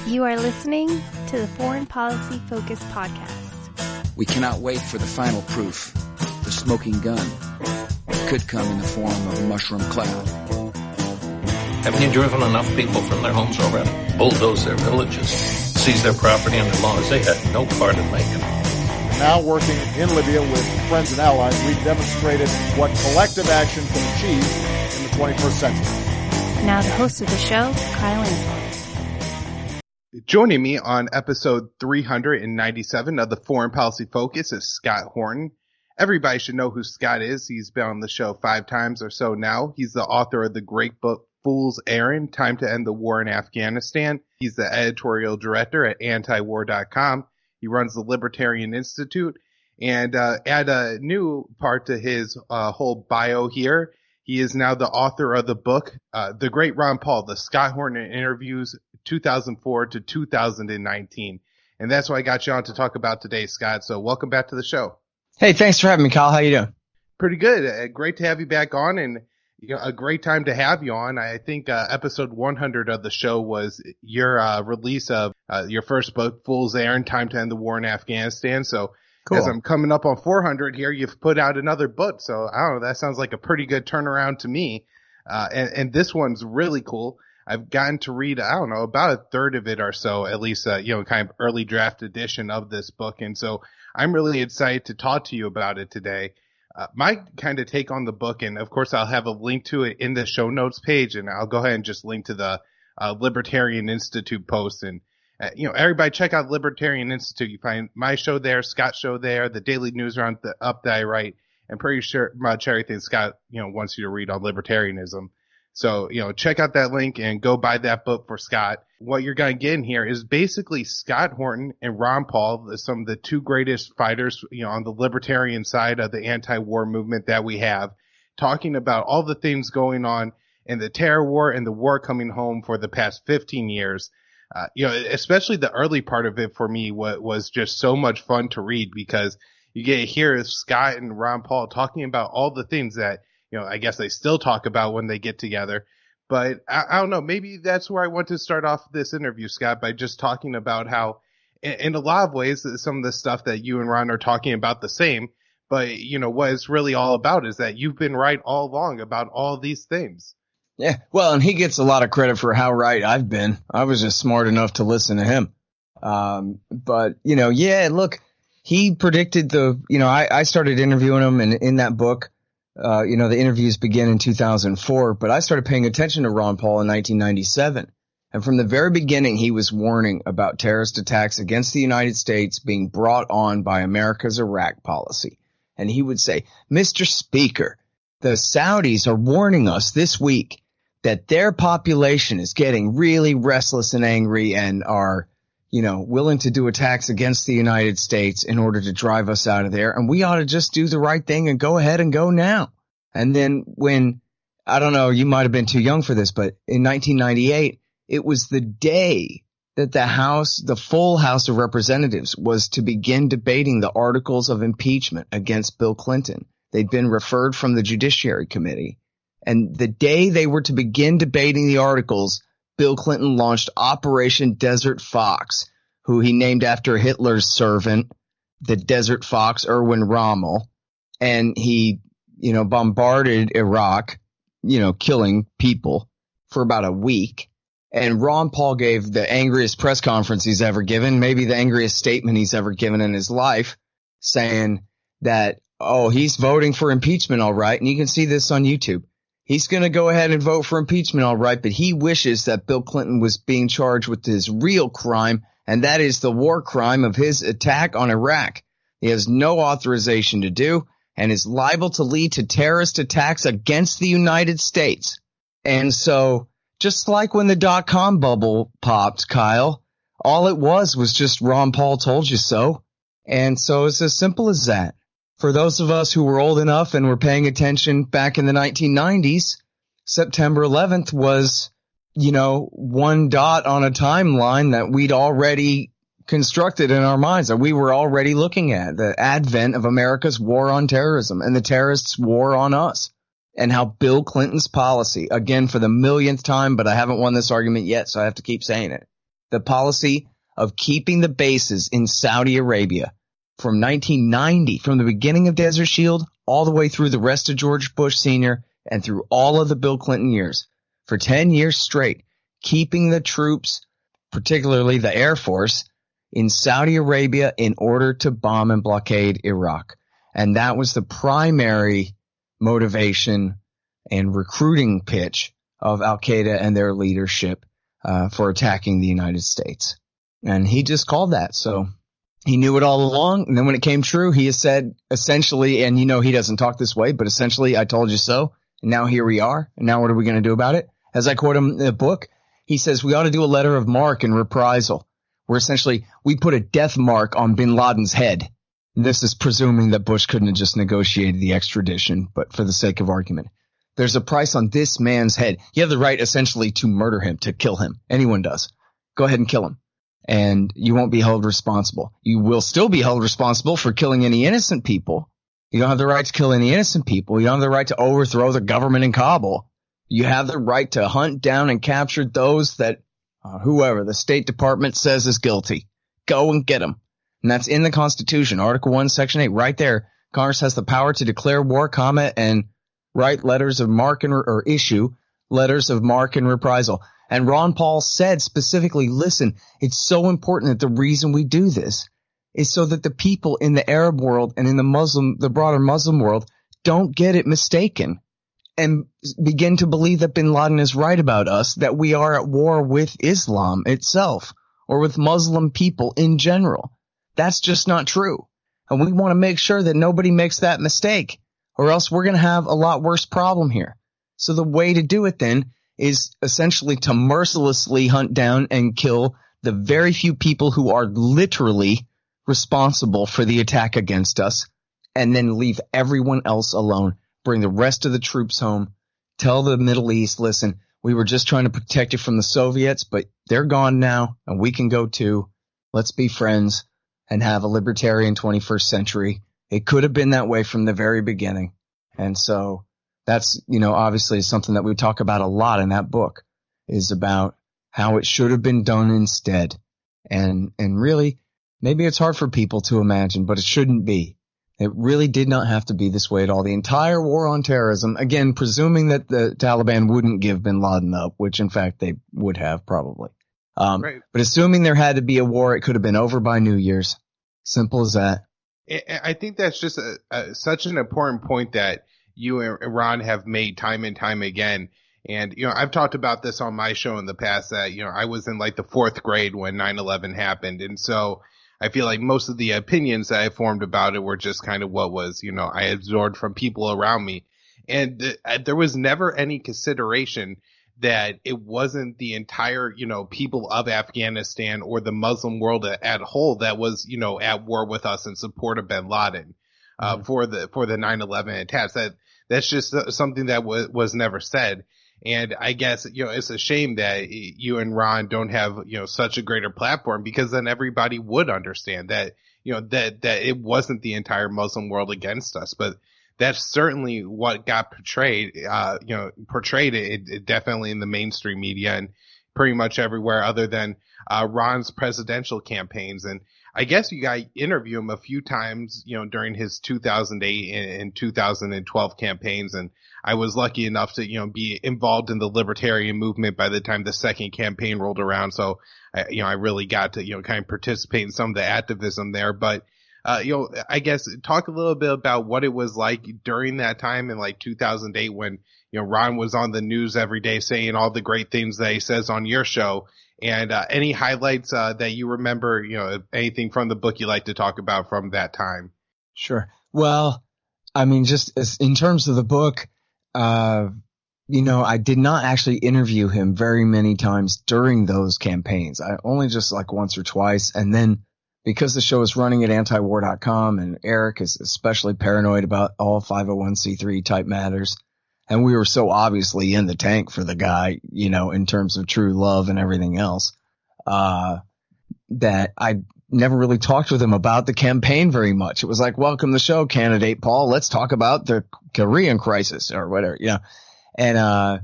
You are listening to the Foreign Policy Focus podcast. We cannot wait for the final proof. The smoking gun could come in the form of a mushroom cloud. Haven't you driven enough people from their homes already? Bulldoze their villages, seize their property and their laws. They had no part in making it. Now working in Libya with friends and allies, we've demonstrated what collective action can achieve in the 21st century. Now the host of the show, Kyle Inslee. Joining me on episode 397 of the Foreign Policy Focus is Scott Horton. Everybody should know who Scott is. He's been on the show 5 times or so now. He's the author of the great book, Errand, Time to End the War in Afghanistan. He's the editorial director at antiwar.com. He runs the Libertarian Insititute. And add a new part to his whole bio here. He is now the author of the book, The Great Ron Paul, the Scott Horton Interviews 2004 to 2019. And that's what I got you on to talk about today, Scott. So welcome back to the show. Hey, thanks for having me, Kyle. How you doing? Pretty good. Great to have you back on, and a great time to have you on. I think episode 100 of the show was your release of your first book, Errand, Time to End the War in Afghanistan. So cool. As I'm coming up on 400 here, you've put out another book. So I don't know, that sounds like a pretty good turnaround to me. And this one's really cool. I've gotten to read, I don't know, about a third of it or so, at least, kind of early draft edition of this book. And so I'm really excited to talk to you about it today. My kind of take on the book, and of course I'll have a link to it in the show notes page, and I'll go ahead and just link to the Libertarian Institute post. And, everybody check out Libertarian Institute. You find my show there, Scott's show there, the daily news up that I write, and pretty sure much everything Scott, wants you to read on libertarianism. So, check out that link and go buy that book for Scott. What you're going to get in here is basically Scott Horton and Ron Paul, some of the two greatest fighters, on the libertarian side of the anti-war movement that we have, talking about all the things going on in the terror war and the war coming home for the past 15 years. Especially the early part of it for me was just so much fun to read, because you get to hear Scott and Ron Paul talking about all the things that, I guess they still talk about when they get together. But I don't know, maybe that's where I want to start off this interview, Scott, by just talking about how, in a lot of ways, some of the stuff that you and Ron are talking about the same. But, what it's really all about is that you've been right all along about all these things. Yeah, well, and he gets a lot of credit for how right I've been. I was just smart enough to listen to him. But, look, he predicted I started interviewing him, and in that book, the interviews begin in 2004, but I started paying attention to Ron Paul in 1997. And from the very beginning, he was warning about terrorist attacks against the United States being brought on by America's Iraq policy. And he would say, Mr. Speaker, the Saudis are warning us this week that their population is getting really restless and angry and are, willing to do attacks against the United States in order to drive us out of there. And we ought to just do the right thing and go ahead and go now. And then when, I don't know, you might have been too young for this, but in 1998, it was the day that the full House of Representatives was to begin debating the articles of impeachment against Bill Clinton. They'd been referred from the Judiciary Committee. And the day they were to begin debating the articles, Bill Clinton launched Operation Desert Fox, who he named after Hitler's servant, the Desert Fox, Erwin Rommel. And he, bombarded Iraq, killing people for about a week. And Ron Paul gave the angriest press conference he's ever given, maybe the angriest statement he's ever given in his life, saying that, he's voting for impeachment, all right. And you can see this on YouTube. He's going to go ahead and vote for impeachment, all right, but he wishes that Bill Clinton was being charged with his real crime, and that is the war crime of his attack on Iraq. He has no authorization to do and is liable to lead to terrorist attacks against the United States. And so, just like when the dot-com bubble popped, Kyle, all it was just Ron Paul told you so. And so it's as simple as that. For those of us who were old enough and were paying attention back in the 1990s, September 11th was, one dot on a timeline that we'd already constructed in our minds, that we were already looking at, the advent of America's war on terrorism and the terrorists' war on us, and how Bill Clinton's policy, again for the millionth time, but I haven't won this argument yet, so I have to keep saying it, the policy of keeping the bases in Saudi Arabia from 1990, from the beginning of Desert Shield all the way through the rest of George Bush Sr. and through all of the Bill Clinton years, for 10 years straight, keeping the troops, particularly the Air Force, in Saudi Arabia in order to bomb and blockade Iraq. And that was the primary motivation and recruiting pitch of Al-Qaeda and their leadership for attacking the United States. And he just called that. So he knew it all along. And then when it came true, he has said essentially, and he doesn't talk this way, but essentially, I told you so. And now here we are. And now what are we going to do about it? As I quote him in the book, he says, we ought to do a letter of marque and reprisal, where essentially we put a death mark on bin Laden's head. This is presuming that Bush couldn't have just negotiated the extradition, but for the sake of argument, there's a price on this man's head. You have the right essentially to murder him, to kill him. Anyone does. Go ahead and kill him. And you won't be held responsible. You will still be held responsible for killing any innocent people. You don't have the right to kill any innocent people. You don't have the right to overthrow the government in Kabul. You have the right to hunt down and capture those that whoever the State Department says is guilty. Go and get them. And that's in the Constitution, Article 1, Section 8, right there. Congress has the power to declare war, and write letters of marque or issue letters of marque and reprisal. And Ron Paul said specifically, listen, it's so important that the reason we do this is so that the people in the Arab world and in the broader Muslim world don't get it mistaken and begin to believe that bin Laden is right about us, that we are at war with Islam itself or with Muslim people in general. That's just not true. And we want to make sure that nobody makes that mistake, or else we're going to have a lot worse problem here. So the way to do it then is essentially to mercilessly hunt down and kill the very few people who are literally responsible for the attack against us, and then leave everyone else alone. Bring the rest of the troops home. Tell the Middle East, listen, we were just trying to protect you from the Soviets, but they're gone now, and we can go too. Let's be friends and have a libertarian 21st century. It could have been that way from the very beginning. And so that's, obviously something that we talk about a lot in that book, is about how it should have been done instead. And really, maybe it's hard for people to imagine, but it shouldn't be. It really did not have to be this way at all. The entire war on terrorism, again, presuming that the Taliban wouldn't give bin Laden up, which in fact they would have probably. Right. But assuming there had to be a war, it could have been over by New Year's. Simple as that. I think that's just such an important point that you and Ron have made time and time again. And, I've talked about this on my show in the past that, I was in like the 4th grade when 9/11 happened. And so I feel like most of the opinions that I formed about it were just kind of what was, I absorbed from people around me. And there was never any consideration that it wasn't the entire, people of Afghanistan or the Muslim world at whole that was, at war with us in support of bin Laden, for the 9/11 attacks. That's just something that was never said. And I guess, it's a shame that you and Ron don't have, such a greater platform, because then everybody would understand that, that it wasn't the entire Muslim world against us. But that's certainly what got portrayed, it definitely in the mainstream media and pretty much everywhere other than, Ron's presidential campaigns. And I guess you got to interview him a few times, during his 2008 and 2012 campaigns. And I was lucky enough to, be involved in the libertarian movement by the time the second campaign rolled around. So, I really got to, kind of participate in some of the activism there. But, I guess talk a little bit about what it was like during that time in like 2008 when, Ron was on the news every day saying all the great things that he says on your show. And any highlights that you remember, anything from the book you like to talk about from that time? Sure. Well, I mean, just in terms of the book, I did not actually interview him very many times during those campaigns. I only just like once or twice. And then because the show is running at antiwar.com and Eric is especially paranoid about all 501c3 type matters, and we were so obviously in the tank for the guy, in terms of true love and everything else, that I never really talked with him about the campaign very much. It was like, welcome to the show, candidate Paul. Let's talk about the Korean crisis or whatever, And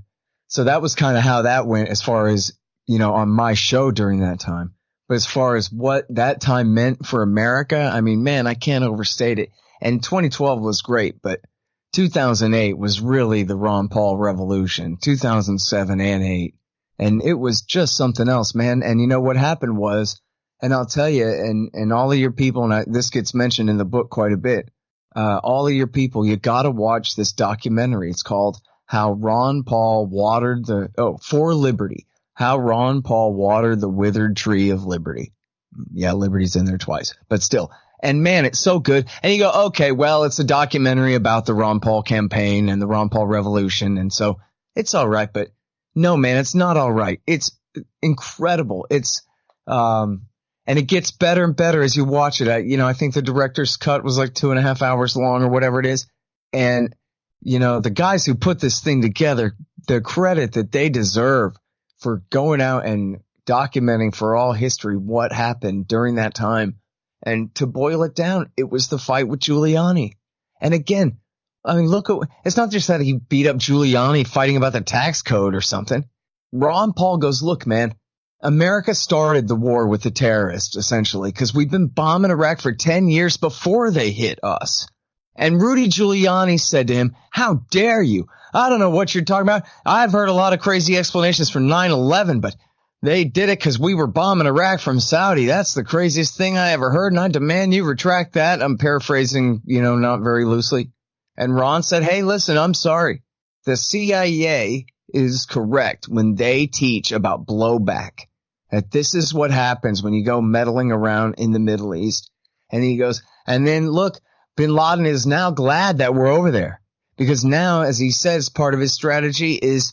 so that was kind of how that went as far as, on my show during that time. But as far as what that time meant for America, I mean, man, I can't overstate it. And 2012 was great, but 2008 was really the Ron Paul revolution, 2007 and 8. And it was just something else, man. And what happened was, and I'll tell you, and all of your people, and this gets mentioned in the book quite a bit, all of your people, you got to watch this documentary. It's called How Ron Paul Watered For Liberty. How Ron Paul Watered the Withered Tree of Liberty. Yeah, liberty's in there twice, but still. And man, it's so good. And you go, okay, well, it's a documentary about the Ron Paul campaign and the Ron Paul revolution. And so it's all right, but no, man, it's not all right. It's incredible. It's, and it gets better and better as you watch it. I think the director's cut was like 2.5 hours long or whatever it is. And, the guys who put this thing together, the credit that they deserve for going out and documenting for all history what happened during that time. And to boil it down, it was the fight with Giuliani. And again, I mean, it's not just that he beat up Giuliani fighting about the tax code or something. Ron Paul goes, look, man, America started the war with the terrorists, essentially, because we've been bombing Iraq for 10 years before they hit us. And Rudy Giuliani said to him, how dare you? I don't know what you're talking about. I've heard a lot of crazy explanations for 9/11, but they did it because we were bombing Iraq from Saudi. That's the craziest thing I ever heard, and I demand you retract that. I'm paraphrasing, not very loosely. And Ron said, hey, listen, I'm sorry. The CIA is correct when they teach about blowback, that this is what happens when you go meddling around in the Middle East. And he goes, and then look, bin Laden is now glad that we're over there. Because now, as he says, part of his strategy is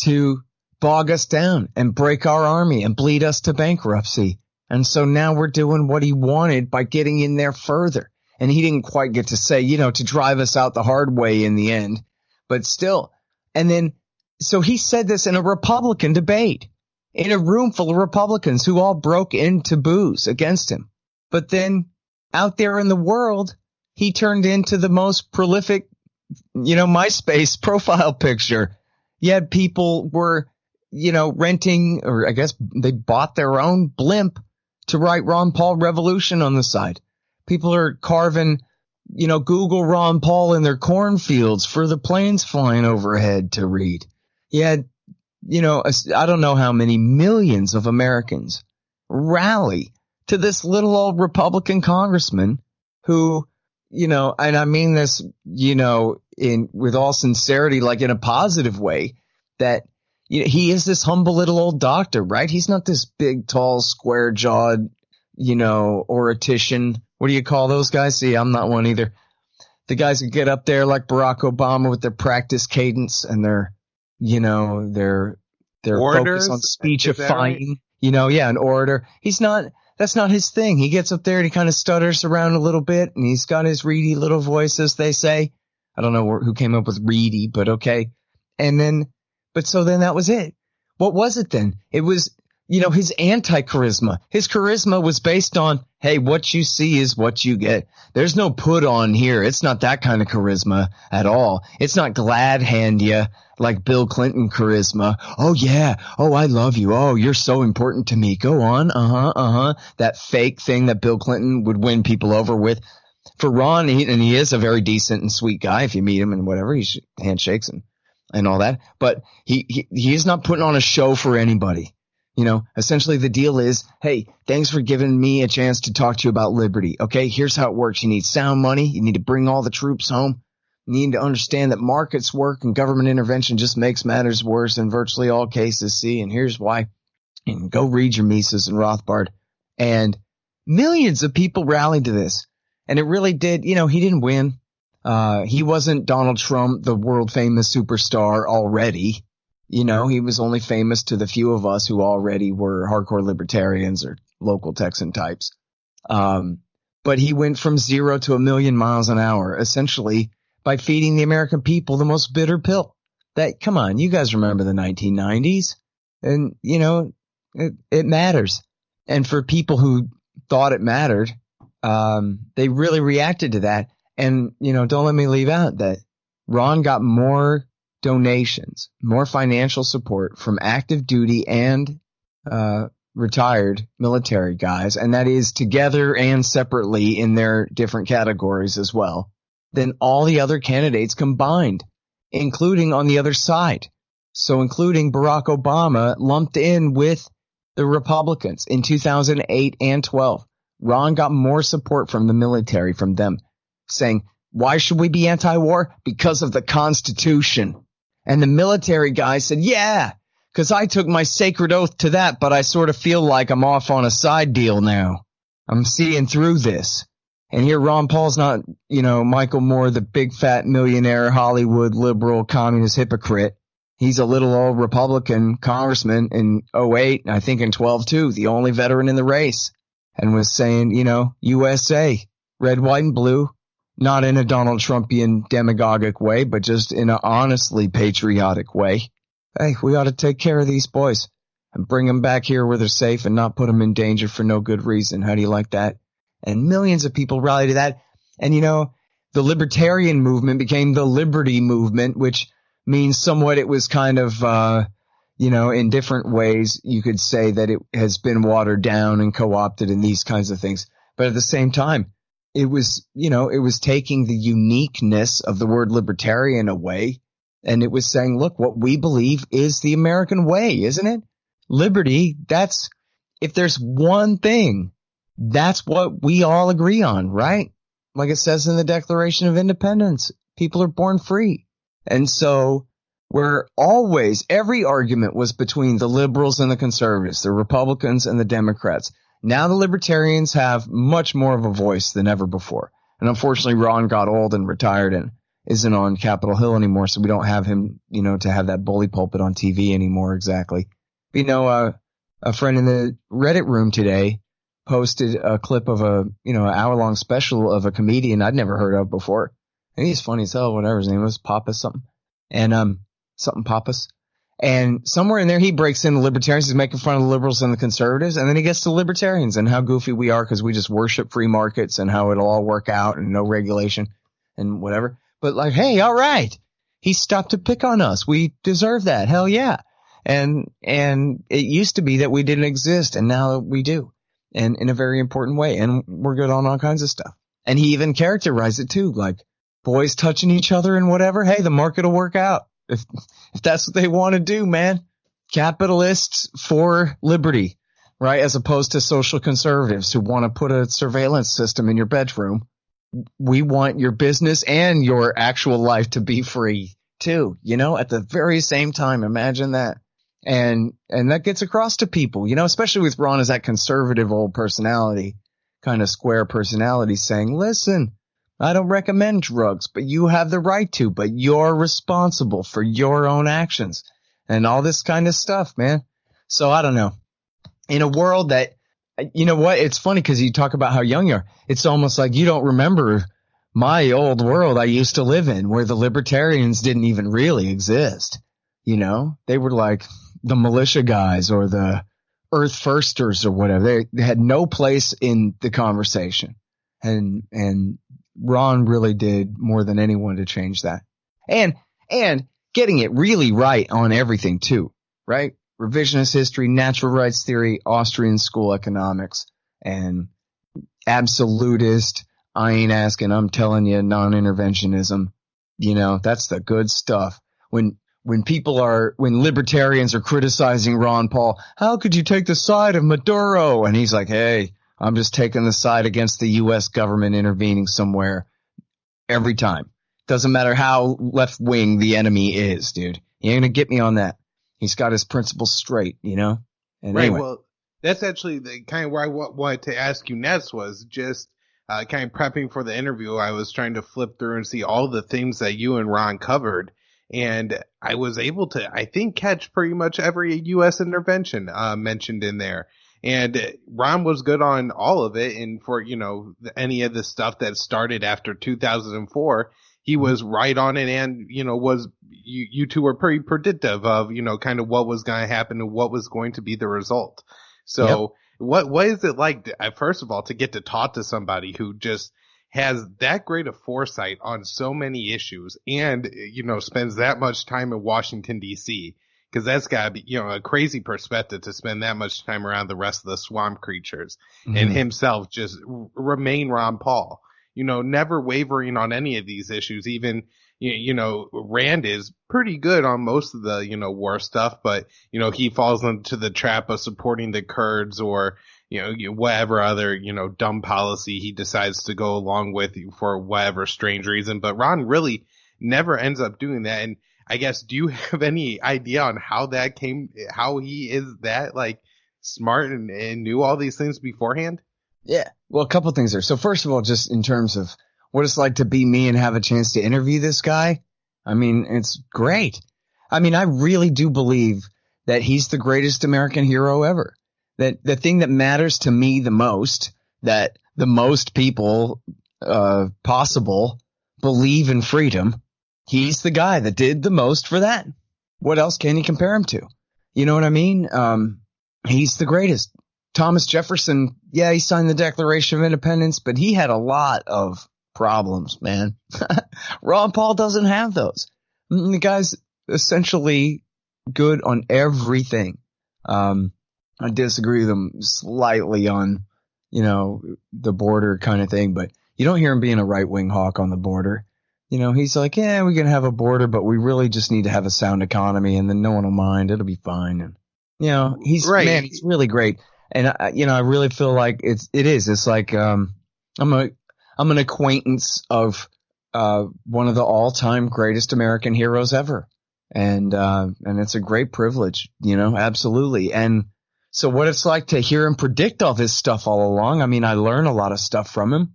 to bog us down and break our army and bleed us to bankruptcy. And so now we're doing what he wanted by getting in there further. And he didn't quite get to say, to drive us out the hard way in the end, but still. And then, so he said this in a Republican debate, in a room full of Republicans who all broke into boos against him. But then out there in the world, he turned into the most prolific MySpace profile picture. Yet people were, renting, or I guess they bought their own blimp to write Ron Paul Revolution on the side. People are carving, Google Ron Paul in their cornfields for the planes flying overhead to read. Yeah, I don't know how many millions of Americans rally to this little old Republican congressman who, and I mean this, with all sincerity, like in a positive way, that he is this humble little old doctor, right? He's not this big, tall, square-jawed, oratician. What do you call those guys? See, I'm not one either. The guys who get up there like Barack Obama with their practice cadence and their focus on speechifying, an orator. That's not his thing. He gets up there and he kind of stutters around a little bit and he's got his reedy little voice, as they say. I don't know who came up with reedy, but okay. So then that was it. What was it then? It was, his anti-charisma. His charisma was based on, hey, what you see is what you get. There's no put on here. It's not that kind of charisma at all. It's not glad hand you like Bill Clinton charisma. Oh yeah. Oh, I love you. Oh, you're so important to me. Go on. That fake thing that Bill Clinton would win people over with. For Ron, he is a very decent and sweet guy. If you meet him and whatever, he handshakes and all that. But he is not putting on a show for anybody. Essentially the deal is, hey, thanks for giving me a chance to talk to you about liberty. Okay, here's how it works. You need sound money. You need to bring all the troops home. You need to understand that markets work and government intervention just makes matters worse in virtually all cases. See, and here's why. And go read your Mises and Rothbard. And millions of people rallied to this. And it really did, he didn't win. He wasn't Donald Trump, the world famous superstar already. He was only famous to the few of us who already were hardcore libertarians or local Texan types. But he went from 0 to 1,000,000 miles an hour, essentially by feeding the American people the most bitter pill. That, come on, you guys remember the 1990s? And, it matters. And for people who thought it mattered, they really reacted to that. And, don't let me leave out that Ron got more donations, more financial support from active duty and retired military guys, and that is together and separately in their different categories as well, than all the other candidates combined, including on the other side. So including Barack Obama lumped in with the Republicans in 2008 and 12. Ron got more support from the military, from them, saying, why should we be anti-war? Because of the Constitution. And the military guy said, yeah, because I took my sacred oath to that, but I sort of feel like I'm off on a side deal now. I'm seeing through this. And here Ron Paul's not, Michael Moore, the big fat millionaire, Hollywood liberal communist hypocrite. He's a little old Republican congressman in 08, and I think in 12 too, the only veteran in the race, and was saying, USA, red, white, and blue, not in a Donald Trumpian demagogic way, but just in an honestly patriotic way. Hey, we ought to take care of these boys and bring them back here where they're safe and not put them in danger for no good reason. How do you like that? And millions of people rally to that. And, the libertarian movement became the liberty movement, which means somewhat it was kind of, in different ways you could say that it has been watered down and co-opted and these kinds of things. But at the same time, it was taking the uniqueness of the word libertarian away. And it was saying, look, what we believe is the American way, isn't it? Liberty, if there's one thing, that's what we all agree on, right? Like it says in the Declaration of Independence, people are born free. And so every argument was between the liberals and the conservatives, the Republicans and the Democrats. Now the libertarians have much more of a voice than ever before. And unfortunately, Ron got old and retired and isn't on Capitol Hill anymore, so we don't have him, to have that bully pulpit on TV anymore exactly. But, a friend in the Reddit room today posted a clip of an hour-long special of a comedian I'd never heard of before. And he's funny as hell, whatever his name was, Pappas something. And, something Pappas. And somewhere in there, he breaks in the libertarians. He's making fun of the liberals and the conservatives. And then he gets to libertarians and how goofy we are because we just worship free markets and how it'll all work out and no regulation and whatever. But like, hey, all right. He stopped to pick on us. We deserve that. Hell yeah. And it used to be that we didn't exist, and now we do. And in a very important way. And we're good on all kinds of stuff. And he even characterized it too, like boys touching each other and whatever. Hey, the market will work out. If that's what they want to do, man. Capitalists for liberty, right? As opposed to social conservatives who want to put a surveillance system in your bedroom. We want your business and your actual life to be free too, at the very same time. Imagine that. And that gets across to people, especially with Ron as that conservative old personality, kind of square personality saying, listen, I don't recommend drugs, but you have the right to, but you're responsible for your own actions and all this kind of stuff, man. So I don't know. In a world that, it's funny because you talk about how young you are. It's almost like you don't remember my old world I used to live in where the libertarians didn't even really exist. They were like the militia guys or the earth firsters or whatever. They had no place in the conversation. And Ron really did more than anyone to change that. And getting it really right on everything too, right? Revisionist history, natural rights theory, Austrian school economics, and absolutist, I ain't asking, I'm telling you, non-interventionism. That's the good stuff. When libertarians are criticizing Ron Paul, how could you take the side of Maduro? And he's like, hey, I'm just taking the side against the U.S. government intervening somewhere every time. Doesn't matter how left wing the enemy is, dude. You ain't gonna get me on that. He's got his principles straight, And right. Anyway. Well, that's actually the kind of where I wanted to ask you next was just kind of prepping for the interview. I was trying to flip through and see all the things that you and Ron covered. And I was able to, I think, catch pretty much every U.S. intervention mentioned in there. And Ron was good on all of it. And for, any of the stuff that started after 2004, he was right on it. And, you two were pretty predictive of, kind of what was going to happen and what was going to be the result. So what is it like, first of all, to get to talk to somebody who just has that great of foresight on so many issues and, spends that much time in Washington, D.C.? because that's got to be, you know, a crazy perspective to spend that much time around the rest of the swamp creatures and himself just remain Ron Paul, you know, never wavering on any of these issues. Even, you know, Rand is pretty good on most of the, you know, war stuff, but, you know, he falls into the trap of supporting the Kurds or, you know, whatever other, you know, dumb policy he decides to go along with for whatever strange reason. But Ron really never ends up doing that. And I guess, do you have any idea on how he is that, like, smart and knew all these things beforehand? Yeah. Well, a couple things there. So first of all, just in terms of what it's like to be me and have a chance to interview this guy, I mean, it's great. I mean, I really do believe that he's the greatest American hero ever. That the thing that matters to me the most, that the most people possible believe in freedom, he's the guy that did the most for that. What else can you compare him to? You know what I mean? He's the greatest. Thomas Jefferson, yeah, he signed the Declaration of Independence, but he had a lot of problems, man. Ron Paul doesn't have those. The guy's essentially good on everything. I disagree with him slightly on, you know, the border kind of thing, but you don't hear him being a right-wing hawk on the border. You know, he's like, yeah, we can have a border, but we really just need to have a sound economy, and then no one will mind. It'll be fine. And, you know, he's really great. And, you know, I really feel like it's like, I'm an acquaintance of, one of the all-time greatest American heroes ever. And it's a great privilege, you know, absolutely. And so what it's like to hear him predict all this stuff all along. I mean, I learn a lot of stuff from him.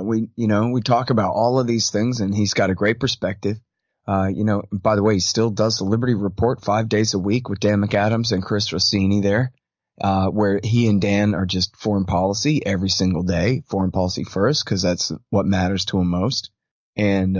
We talk about all of these things, and he's got a great perspective. You know, by the way, he still does the Liberty Report 5 days a week with Dan McAdams and Chris Rossini there, where he and Dan are just foreign policy every single day, foreign policy first, because that's what matters to him most. And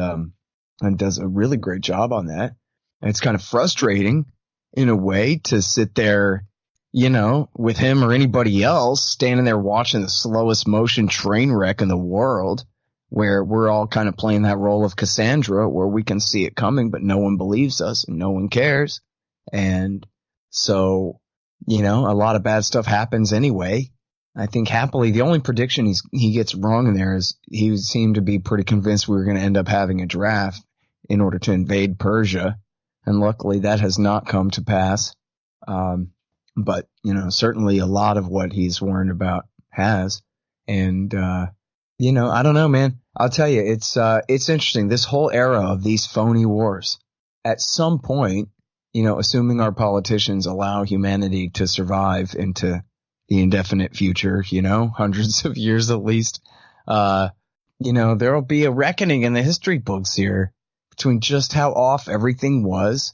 does a really great job on that. And it's kind of frustrating in a way to sit there, you know, with him or anybody else standing there watching the slowest motion train wreck in the world, where we're all kind of playing that role of Cassandra, where we can see it coming, but no one believes us and no one cares. And so, you know, a lot of bad stuff happens anyway. I think happily the only prediction he gets wrong in there is he seemed to be pretty convinced we were going to end up having a draft in order to invade Persia. And luckily that has not come to pass. But, you know, certainly a lot of what he's warned about has. And, you know, I don't know, man. I'll tell you, it's interesting. This whole era of these phony wars, at some point, you know, assuming our politicians allow humanity to survive into the indefinite future, you know, hundreds of years at least, you know, there'll be a reckoning in the history books here between just how off everything was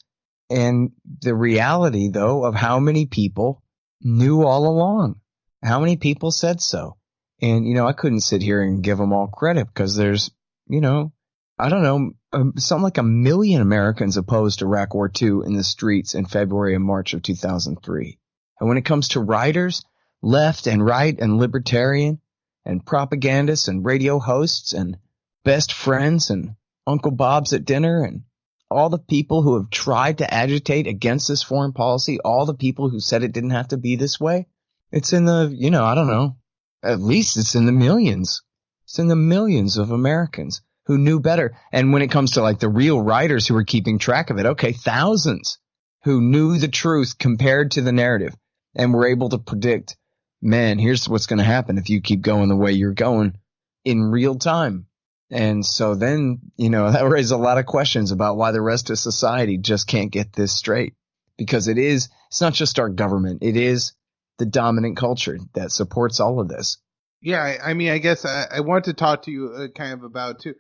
and the reality, though, of how many people knew all along, how many people said so. And, you know, I couldn't sit here and give them all credit because there's, you know, I don't know, something like 1 million Americans opposed Iraq War II in the streets in February and March of 2003. And when it comes to writers, left and right and libertarian and propagandists and radio hosts and best friends and Uncle Bob's at dinner and all the people who have tried to agitate against this foreign policy, all the people who said it didn't have to be this way, it's in the, you know, I don't know, at least it's in the millions. It's in the millions of Americans who knew better. And when it comes to like the real writers who were keeping track of it, okay, thousands who knew the truth compared to the narrative and were able to predict, man, here's what's going to happen if you keep going the way you're going in real time. And so then, you know, that raises a lot of questions about why the rest of society just can't get this straight, because it's not just our government. It is the dominant culture that supports all of this. Yeah. I mean, I guess I want to talk to you kind of about too,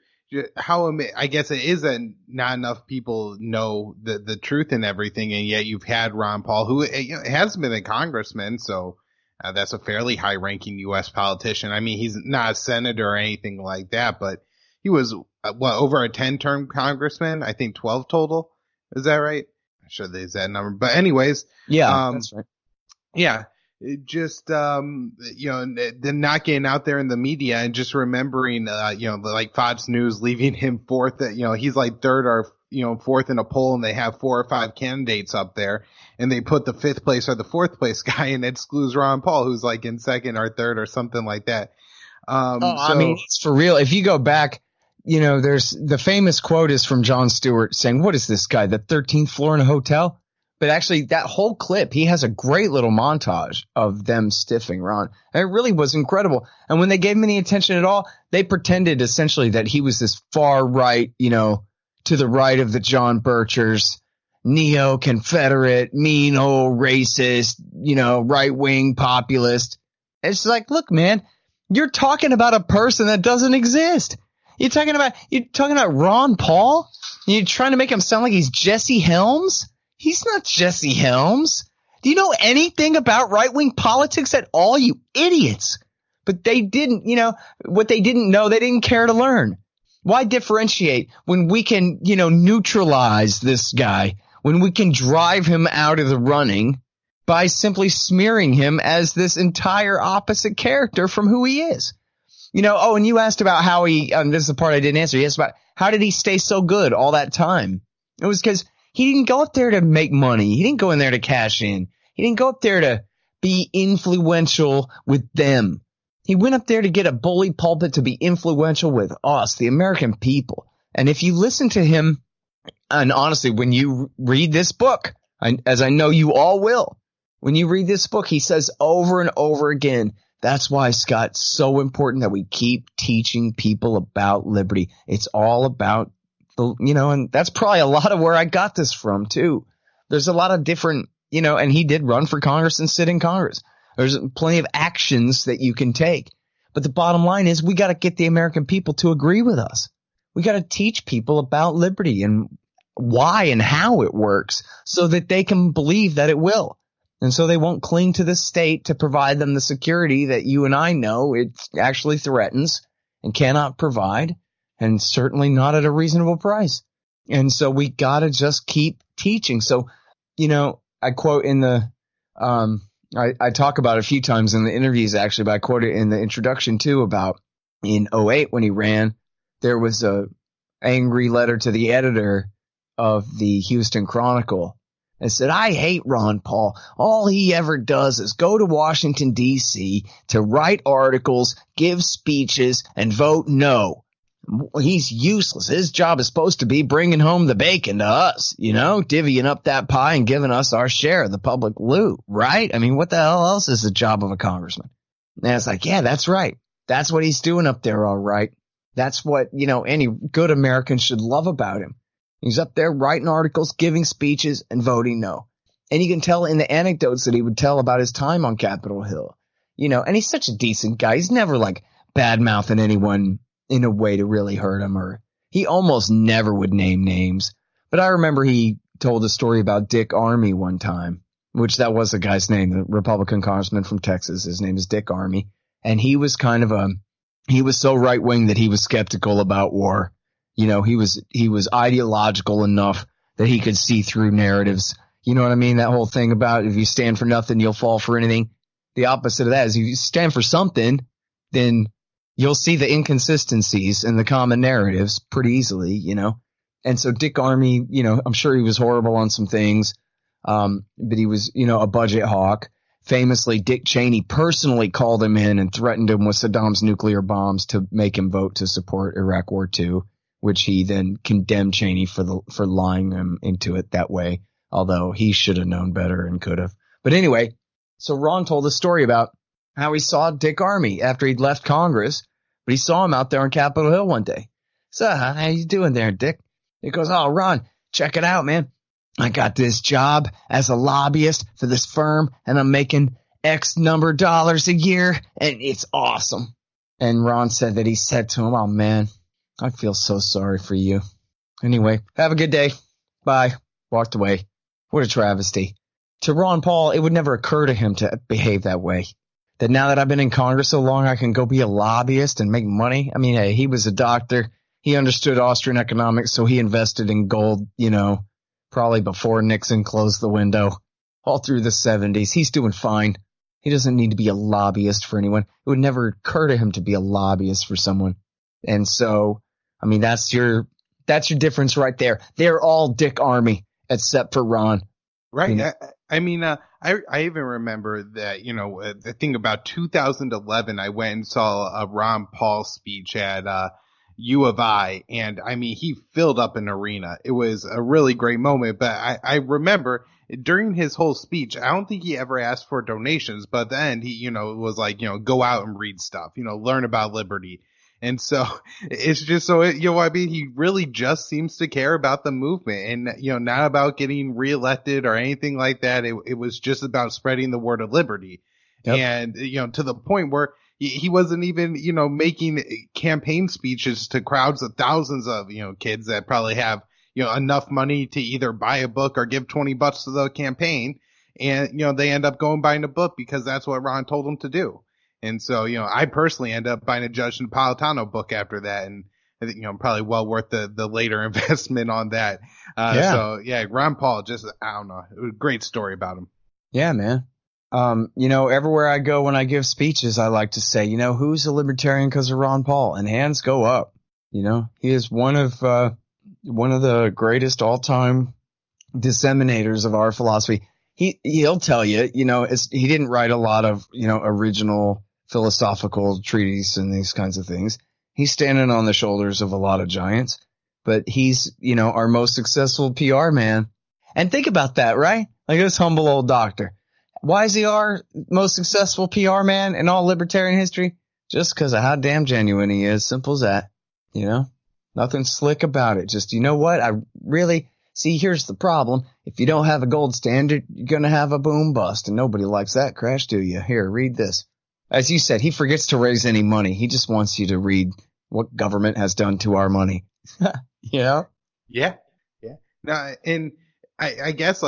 how I guess it is that not enough people know the truth and everything. And yet you've had Ron Paul, who, you know, has been a congressman. So that's a fairly high ranking U.S. politician. I mean, he's not a senator or anything like that, but he was, over a 10-term congressman? I think 12 total. Is that right? I'm sure there's that number. But anyways. Yeah, that's right. Yeah. Just, you know, the not getting out there in the media and just remembering, you know, like Fox News leaving him fourth. You know, he's like third or fourth in a poll and they have 4 or 5 candidates up there and they put the 5th place or the 4th place guy and excludes Ron Paul, who's like in 2nd or 3rd or something like that. I mean, it's for real. If you go back, there's the famous quote is from Jon Stewart saying, "What is this guy, the 13th floor in a hotel?" But actually that whole clip, he has a great little montage of them stiffing Ron. And it really was incredible. And when they gave him any attention at all, they pretended essentially that he was this far right, to the right of the John Birchers, neo-Confederate, mean old racist, right-wing populist. It's like, look, man, you're talking about a person that doesn't exist. You're talking about Ron Paul? You're trying to make him sound like he's Jesse Helms? He's not Jesse Helms. Do you know anything about right-wing politics at all, you idiots? But they didn't, what they didn't know, they didn't care to learn. Why differentiate when we can, neutralize this guy, when we can drive him out of the running by simply smearing him as this entire opposite character from who he is? And you asked about how he, this is the part I didn't answer. You asked about how did he stay so good all that time? It was because he didn't go up there to make money. He didn't go in there to cash in. He didn't go up there to be influential with them. He went up there to get a bully pulpit to be influential with us, the American people. And if you listen to him, and honestly, when you read this book, as I know you all will, when you read this book, he says over and over again, that's why, Scott, it's so important that we keep teaching people about liberty. It's all about and that's probably a lot of where I got this from too. There's a lot of different, and he did run for Congress and sit in Congress. There's plenty of actions that you can take. But the bottom line is we got to get the American people to agree with us. We got to teach people about liberty and why and how it works so that they can believe that it will. And so they won't cling to the state to provide them the security that you and I know it actually threatens and cannot provide. And certainly not at a reasonable price. And so we got to just keep teaching. So, I quote in the, I talk about it a few times in the interviews actually, but I quote it in the introduction too about in 2008 when he ran, there was a angry letter to the editor of the Houston Chronicle and said, "I hate Ron Paul. All he ever does is go to Washington, D.C. to write articles, give speeches, and vote no. He's useless. His job is supposed to be bringing home the bacon to us, divvying up that pie and giving us our share of the public loot, right? I mean, what the hell else is the job of a congressman?" And it's like, yeah, that's right. That's what he's doing up there, all right. That's what, any good American should love about him. He's up there writing articles, giving speeches, and voting no. And you can tell in the anecdotes that he would tell about his time on Capitol Hill, and he's such a decent guy. He's never like bad-mouthing anyone in a way to really hurt him, or he almost never would name names. But I remember he told a story about Dick Armey one time, which that was the guy's name, the Republican congressman from Texas. His name is Dick Armey. And he was he was so right wing that he was skeptical about war. He was ideological enough that he could see through narratives. You know what I mean? That whole thing about if you stand for nothing, you'll fall for anything. The opposite of that is if you stand for something, then you'll see the inconsistencies in the common narratives pretty easily, And so Dick Armey, I'm sure he was horrible on some things, but he was, a budget hawk. Famously, Dick Cheney personally called him in and threatened him with Saddam's nuclear bombs to make him vote to support Iraq War II, which he then condemned Cheney for lying him into it that way, although he should have known better and could have. But anyway, so Ron told a story about how he saw Dick Armey after he'd left Congress, but he saw him out there on Capitol Hill one day. So, how you doing there, Dick? He goes, "Oh, Ron, check it out, man. I got this job as a lobbyist for this firm, and I'm making X number of dollars a year, and it's awesome." And Ron said that he said to him, "Oh, man, I feel so sorry for you. Anyway, have a good day. Bye." Walked away. What a travesty. To Ron Paul, it would never occur to him to behave that way. That now that I've been in Congress so long, I can go be a lobbyist and make money. I mean, hey, he was a doctor. He understood Austrian economics, so he invested in gold, probably before Nixon closed the window. All through the 70s. He's doing fine. He doesn't need to be a lobbyist for anyone. It would never occur to him to be a lobbyist for someone. And so, I mean, that's your That's your difference right there. They're all Dick Army except for Ron. Right. You know? I even remember that, I think about 2011, I went and saw a Ron Paul speech at, U of I, and I mean, he filled up an arena. It was a really great moment, but I remember during his whole speech, I don't think he ever asked for donations, but then he, was like, go out and read stuff, learn about liberty. And so it's just so, I mean, he really just seems to care about the movement and, not about getting reelected or anything like that. It was just about spreading the word of liberty. Yep. And, to the point where he wasn't even, making campaign speeches to crowds of thousands of, kids that probably have, enough money to either buy a book or give $20 to the campaign. And, they end up going buying a book because that's what Ron told them to do. And so, I personally end up buying a Judge Napolitano book after that. And I think, probably well worth the later investment on that. So yeah, Ron Paul, just, I don't know, it was a great story about him. Yeah, man. Everywhere I go when I give speeches, I like to say, who's a libertarian because of Ron Paul? And hands go up. He is one of the greatest all-time disseminators of our philosophy. He'll tell you, he didn't write a lot of, original philosophical treatises and these kinds of things. He's standing on the shoulders of a lot of giants, but he's, our most successful PR man. And think about that, right? Like this humble old doctor. Why is he our most successful PR man in all libertarian history? Just because of how damn genuine he is. Simple as that. Nothing slick about it. Just, see, here's the problem. If you don't have a gold standard, you're going to have a boom bust. And nobody likes that crash, do you? Here, read this. As you said, he forgets to raise any money. He just wants you to read what government has done to our money. Yeah. No, and I guess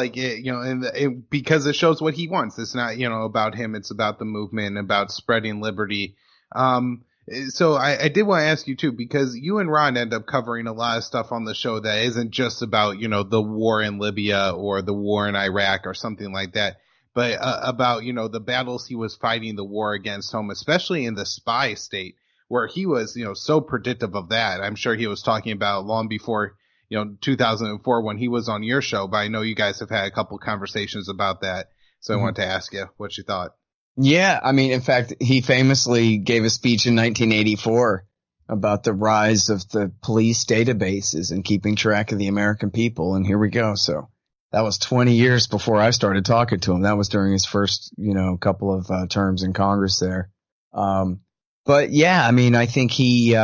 because it shows what he wants. It's not, about him. It's about the movement, about spreading liberty. So I did want to ask you too, because you and Ron end up covering a lot of stuff on the show that isn't just about, the war in Libya or the war in Iraq or something like that, but about, the battles he was fighting the war against home, especially in the spy state where he was, so predictive of that. I'm sure he was talking about long before, 2004 when he was on your show, but I know you guys have had a couple conversations about that. So I wanted to ask you what you thought. Yeah, I mean, in fact, he famously gave a speech in 1984 about the rise of the police databases and keeping track of the American people. And here we go. So that was 20 years before I started talking to him. That was during his first, couple of terms in Congress there. But yeah, I mean, I think he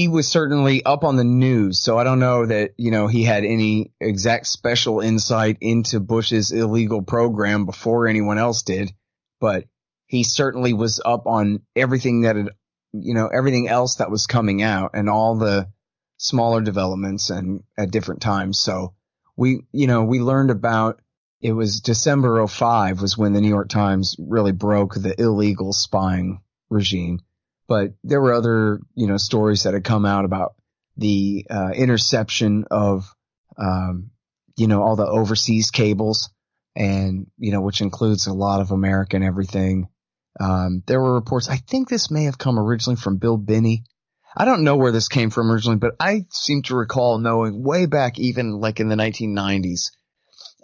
was certainly up on the news. So I don't know that, he had any exact special insight into Bush's illegal program before anyone else did. But he certainly was up on everything that had, everything else that was coming out and all the smaller developments and at different times. So we learned about, it was December 2005 was when the New York Times really broke the illegal spying regime. But there were other, stories that had come out about the interception of, all the overseas cables. And, which includes a lot of American everything. There were reports. I think this may have come originally from Bill Binney. I don't know where this came from originally, but I seem to recall knowing way back, even like in the 1990s,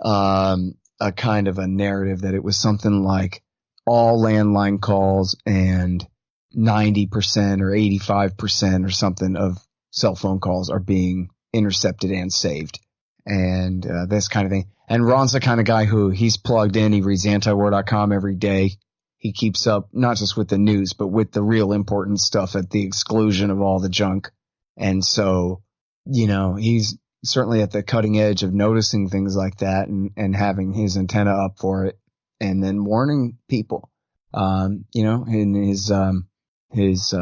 a kind of a narrative that it was something like all landline calls and 90% or 85% or something of cell phone calls are being intercepted and saved. And this kind of thing. And Ron's the kind of guy who he's plugged in. He reads antiwar.com every day. He keeps up not just with the news, but with the real important stuff at the exclusion of all the junk. And so, he's certainly at the cutting edge of noticing things like that and having his antenna up for it and then warning people. In his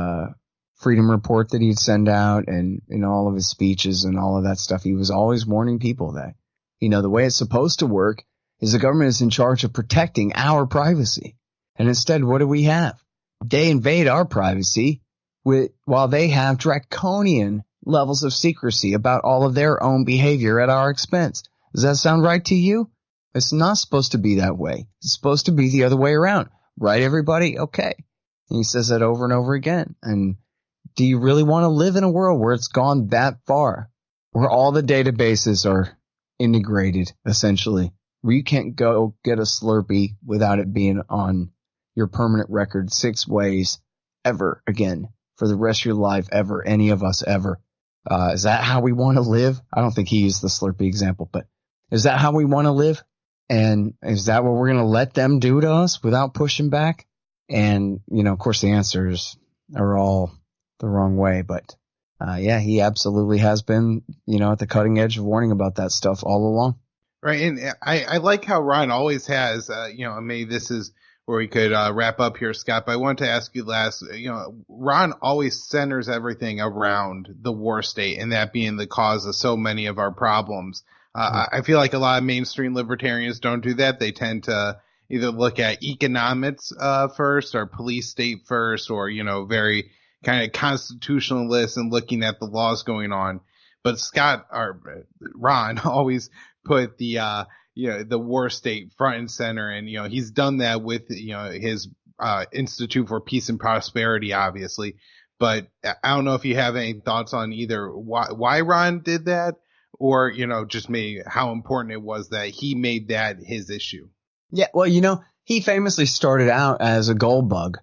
Freedom Report that he'd send out and in all of his speeches and all of that stuff, he was always warning people that, the way it's supposed to work is the government is in charge of protecting our privacy. And instead, what do we have? They invade our privacy while they have draconian levels of secrecy about all of their own behavior at our expense. Does that sound right to you? It's not supposed to be that way. It's supposed to be the other way around. Right, everybody? Okay. And he says that over and over again. And do you really want to live in a world where it's gone that far? where all the databases are integrated, essentially, where you can't go get a Slurpee without it being on your permanent record 6 ways ever again for the rest of your life, ever, any of us ever. Is that how we want to live? I don't think he used the Slurpee example, but is that how we want to live? And is that what we're going to let them do to us without pushing back? And, of course, the answers are all the wrong way. But, yeah, he absolutely has been, at the cutting edge of warning about that stuff all along. Right. And I like how Ron always has, maybe this is where we could wrap up here, Scott. But I wanted to ask you last, Ron always centers everything around the war state and that being the cause of so many of our problems. I feel like a lot of mainstream libertarians don't do that. They tend to either look at economics first or police state first or, very kind of constitutionalist and looking at the laws going on. But Ron always put the war state front and center. And, he's done that with, his Institute for Peace and Prosperity, obviously. But I don't know if you have any thoughts on either why Ron did that or, just maybe how important it was that he made that his issue. Yeah, well, he famously started out as a gold bug.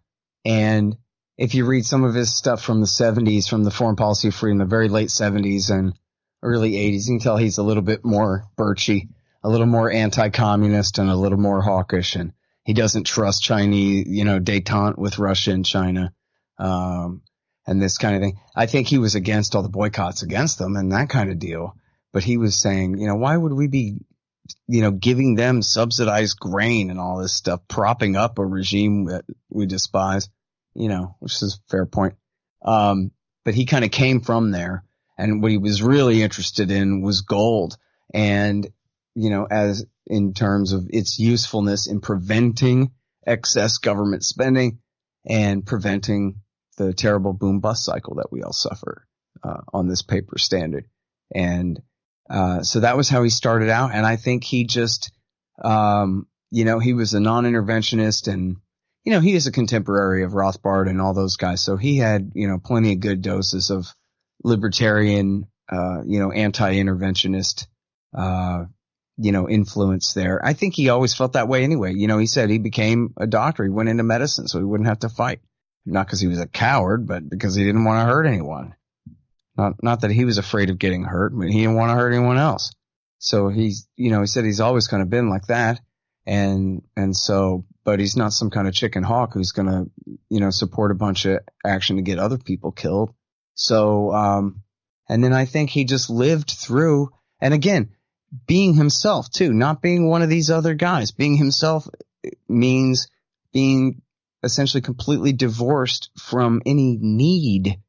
And if you read some of his stuff from the 70s, from the Foreign Policy of Freedom, the very late 70s and early 80s, you can tell he's a little bit more birchy, a little more anti-communist and a little more hawkish. And he doesn't trust Chinese, détente with Russia and China, and this kind of thing. I think he was against all the boycotts against them and that kind of deal. But he was saying, why would we be, giving them subsidized grain and all this stuff, propping up a regime that we despise, which is a fair point. But he kind of came from there. And what he was really interested in was gold. And, as in terms of its usefulness in preventing excess government spending and preventing the terrible boom bust cycle that we all suffer on this paper standard. And so that was how he started out. And I think he just, he was a non-interventionist and, he is a contemporary of Rothbard and all those guys. So he had, plenty of good doses of libertarian, anti-interventionist, influence there. I think he always felt that way anyway. He said he became a doctor. He went into medicine so he wouldn't have to fight. Not because he was a coward, but because he didn't want to hurt anyone. Not that he was afraid of getting hurt, but he didn't want to hurt anyone else. So he said he's always kind of been like that. And so, but he's not some kind of chicken hawk who's going to, support a bunch of action to get other people killed. So, and then I think he just lived through, and again, being himself too, not being one of these other guys. Being himself means being essentially completely divorced from any need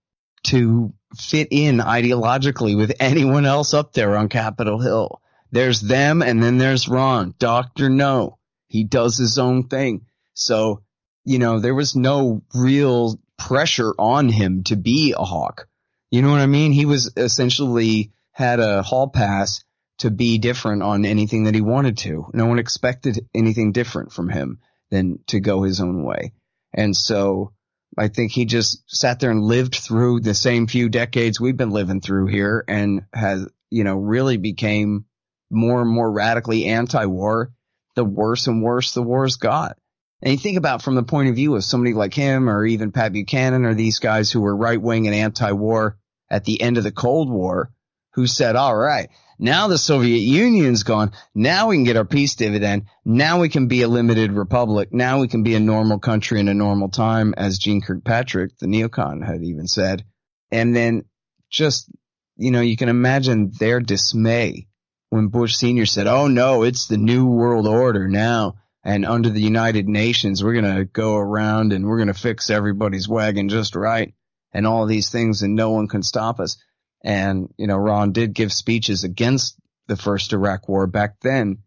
to fit in ideologically with anyone else up there on Capitol Hill. There's them and then there's Ron. Dr. No. He does his own thing. So, there was no real pressure on him to be a hawk. You know what I mean? He was essentially had a hall pass to be different on anything that he wanted to. No one expected anything different from him than to go his own way. And so I think he just sat there and lived through the same few decades we've been living through here and has, really became more and more radically anti-war, the worse and worse the war's got. And you think about from the point of view of somebody like him or even Pat Buchanan or these guys who were right-wing and anti-war at the end of the Cold War, who said, all right, now the Soviet Union's gone. Now we can get our peace dividend. Now we can be a limited republic. Now we can be a normal country in a normal time, as Gene Kirkpatrick, the neocon, had even said. And then just, you can imagine their dismay when Bush Sr. said, oh, no, it's the new world order now. And under the United Nations, we're going to go around and we're going to fix everybody's wagon just right and all these things, and no one can stop us. And, Ron did give speeches against the first Iraq war back then,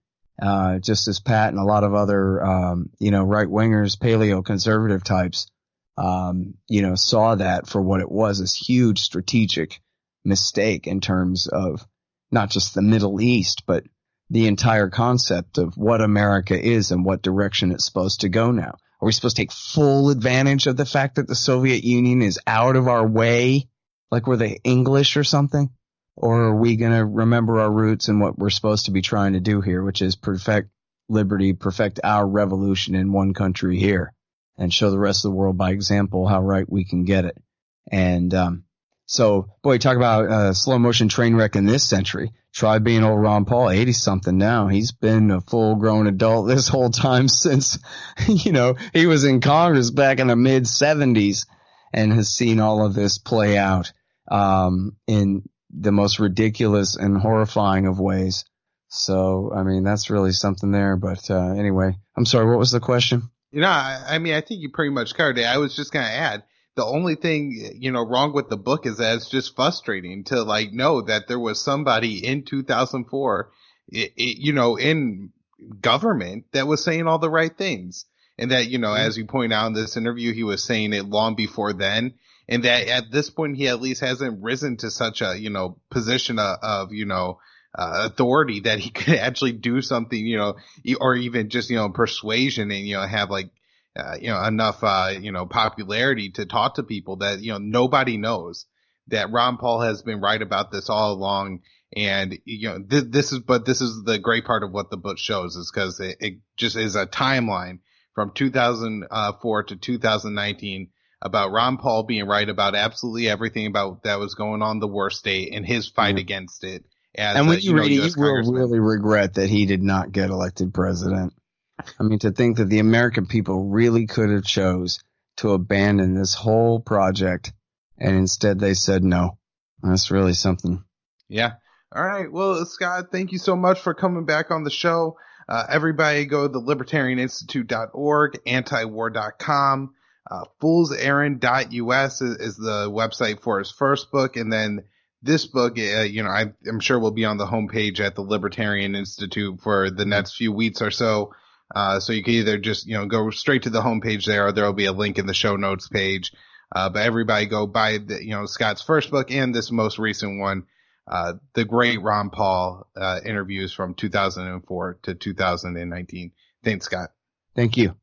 just as Pat and a lot of other, right-wingers, paleo-conservative types, saw that for what it was, this huge strategic mistake in terms of not just the Middle East, but the entire concept of what America is and what direction it's supposed to go now. Are we supposed to take full advantage of the fact that the Soviet Union is out of our way? Like we're the English or something? or are we going to remember our roots and what we're supposed to be trying to do here, which is perfect liberty, perfect our revolution in one country here, and show the rest of the world by example how right we can get it. And so, boy, talk about slow motion train wreck in this century. Try being old Ron Paul, 80-something now. He's been a full-grown adult this whole time since, he was in Congress back in the mid-'70s and has seen all of this play out in the most ridiculous and horrifying of ways. So, I mean, that's really something there. But anyway, I'm sorry, what was the question? I think you pretty much covered it. I was just going to add, the only thing, wrong with the book is that it's just frustrating to know that there was somebody in 2004, in government that was saying all the right things. And that, as you point out in this interview, he was saying it long before then. And that at this point, he at least hasn't risen to such a, position of authority that he could actually do something, or even just, persuasion and, have enough, popularity to talk to people that, nobody knows that Ron Paul has been right about this all along. And, this is the great part of what the book shows is because it just is a timeline from 2004 to 2019 about Ron Paul being right about absolutely everything about that was going on in the war state and his fight against it. And when you read it, you will really regret that he did not get elected president. I mean, to think that the American people really could have chose to abandon this whole project, and instead they said no. That's really something. Yeah. All right. Well, Scott, thank you so much for coming back on the show. Everybody go to the libertarianinstitute.org, antiwar.com. Foolserrand.us is the website for his first book, and then this book, I'm sure will be on the homepage at the Libertarian Institute for the next few weeks or so. So you can either just, go straight to the homepage there, or there'll be a link in the show notes page. But everybody go buy Scott's first book and this most recent one, the great Ron Paul, interviews from 2004 to 2019. Thanks, Scott. Thank you.